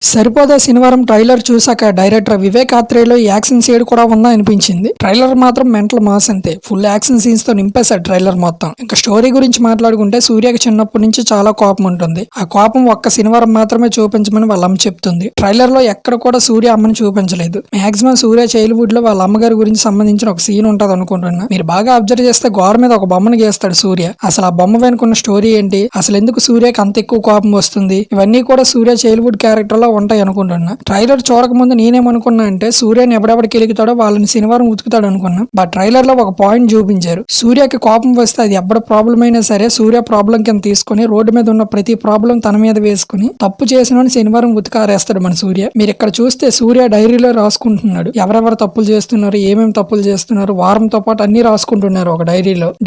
సరిపోదా శనివారం ట్రైలర్ చూసాక director Vivek ఆత్రేయలో action seed కూడా ఉందా అనిపించింది. ట్రైలర్ మాత్రం మెంటల్ మాస్ అంతే, ఫుల్ యాక్షన్ సీన్స్ తో నింపేశాడు ట్రైలర్ మొత్తం. ఇంకా స్టోరీ గురించి మాట్లాడుకుంటే సూర్యకి చిన్నప్పటి నుంచి చాలా కోపం ఉంటుంది. ఆ కోపం ఒక్క శనివారం మాత్రమే చూపించమని వాళ్ళ అమ్మ చెప్తుంది. ట్రైలర్ లో ఎక్కడ కూడా సూర్య అమ్మని చూపించలేదు. మాక్సిమం సూర్య చైల్డ్హుడ్ లో వాళ్ళ అమ్మగారి గురించి సంబంధించిన ఒక సీన్ ఉంటది అనుకుంటున్నా. మీరు బాగా అబ్జర్వ్ చేస్తే గోడ మీద ఒక బొమ్మను గీస్తాడు సూర్య. అసలు ఆ బొమ్మ వెనుకున్న స్టోరీ ఏంటి, అసలు ఎందుకు సూర్యకి అంత ఎక్కువ కోపం వస్తుంది, ఇవన్నీ కూడా సూర్య చైల్డ్హుడ్ క్యారెక్టర్ లో ఉంటాయి అనుకుంటున్నా. ట్రైలర్ చూడక ముందు నేనేమనుకున్నా అంటే సూర్యని ఎవడెవడికి ఎలుగుతాడో వాళ్ళని శనివారం ఉతుకుతాడు అనుకున్నా. బట్ ట్రైలర్ లో ఒక పాయింట్ చూపించారు. సూర్యకి కోపం వస్తే అది ఎవడ ప్రాబ్లం అయినా సరే సూర్య ప్రాబ్లం కింద తీసుకుని రోడ్డు మీద ఉన్న ప్రతి ప్రాబ్లం తన మీద వేసుకుని తప్పు చేసిన శనివారం ఉతికారేస్తాడు మన సూర్య. మీరు ఇక్కడ చూస్తే సూర్య డైరీలో రాసుకుంటున్నాడు ఎవరెవరు తప్పులు చేస్తున్నారు, ఏమేమి తప్పులు చేస్తున్నారు, వారంతో పాటు అన్ని రాసుకుంటున్నారు ఒక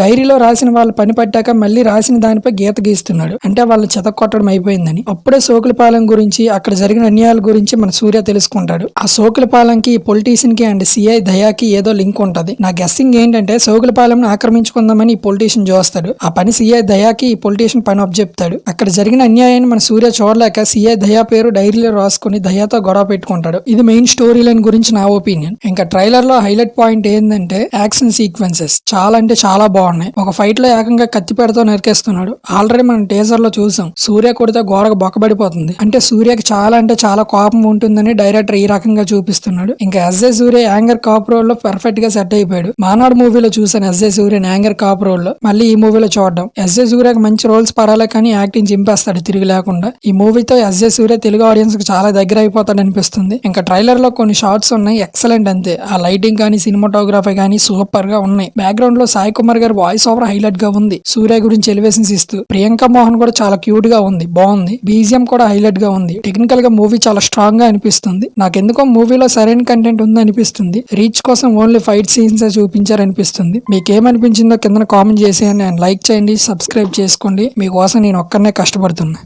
డైరీలో రాసిన వాళ్ళు పని పట్టాక మళ్ళీ రాసిన దానిపై గీత గీస్తున్నాడు. అంటే వాళ్ళని చెతకొట్టడం అయిపోయిందని. అప్పుడే సోకులపాలెం గురించి అక్కడ జరిగిన అన్యాయాల గురించి మన సూర్య తెలుసుకుంటాడు. ఆ సోకులపాలెంకి ఈ పొలిటీషియన్ కి అండ్ సిఐ దయాకి ఏదో లింక్ ఉంటది. నా గెస్సింగ్ ఏంటంటే సోకులపాలెం ఆక్రమించుకుందామని ఈ పొలిటీషియన్ చూస్తాడు. ఆ పని సిఐ దయాకి ఈ పొలిటీషియన్ పని చెప్తాడు. అక్కడ జరిగిన అన్యాయాన్ని మన సూర్య చూడలేక సిఐ దయా పేరు డైరీలో రాసుకుని దయాతో గొడవ పెట్టుకుంటాడు. ఇది మెయిన్ స్టోరీ లైన్ గురించి నా ఒపీనియన్. ఇంకా ట్రైలర్ లో హైలైట్ పాయింట్ ఏంటంటే యాక్షన్ సీక్వెన్సెస్ చాలా అంటే చాలా బాగున్నాయి. ఒక ఫైట్ లో ఏకంగా కత్తిపేటతో నరికేస్తున్నాడు. ఆల్రెడీ మనం టీజర్ లో చూసాం సూర్య కొడితే గోడకు బొక్కబడిపోతుంది. అంటే సూర్యకి చాలా అంటే చాలా కోపం ఉంటుందని డైరెక్టర్ ఈ రకంగా చూపిస్తున్నాడు. ఇంకా ఎస్ఏ సూర్య యాంగర్ కాప్ రోల్ లో పర్ఫెక్ట్ గా సెట్ అయిపోయాడు. మానాడు మూవీలో చూసాను ఎస్ఏ సూర్యని యాంగర్ కాప్ రోల్ లో, మళ్ళీ ఈ మూవీలో చూడడం. ఎస్ఏ సూర్యకి మంచి రోల్స్ పడాలి కానీ యాక్టింగ్ చింపేస్తాడు తిరిగి లేకుండా. ఈ మూవీతో ఎస్ఏ సూర్య తెలుగు ఆడియన్స్ కి చాలా దగ్గర అయిపోతాడు అనిపిస్తుంది. ఇంకా ట్రైలర్ లో కొన్ని షార్ట్స్ ఉన్నాయి ఎక్సలెంట్ అంతే. ఆ లైటింగ్ కానీ సినిమాటోగ్రఫీ కానీ సూపర్ గా ఉన్నాయి. బ్యాక్గ్రౌండ్ లో సాయి కుమార్ గారి వాయిస్ ఓవర్ హైలైట్ గా ఉంది. సూర్య గురించి ఎలివేషన్స్ ఇస్తూ ప్రియాంక మోహన్ కూడా చాలా క్యూట్ గా ఉంది, బాగుంది. బీజిఎం కూడా హైలైట్ గా ఉంది. టెక్నికల్ గా మూవీ చాలా స్ట్రాంగ్ గా అనిపిస్తుంది. నాకెందుకో మూవీలో సరైన కంటెంట్ ఉంది అనిపిస్తుంది. రీచ్ కోసం ఓన్లీ ఫైట్ సీన్స్ చూపించారనిపిస్తుంది. మీకేమనిపించిందో కింద కామెంట్ చేసి లైక్ చేయండి, సబ్స్క్రైబ్ చేసుకోండి. మీకోసం నేను ఒక్కనే కష్టపడుతున్నా.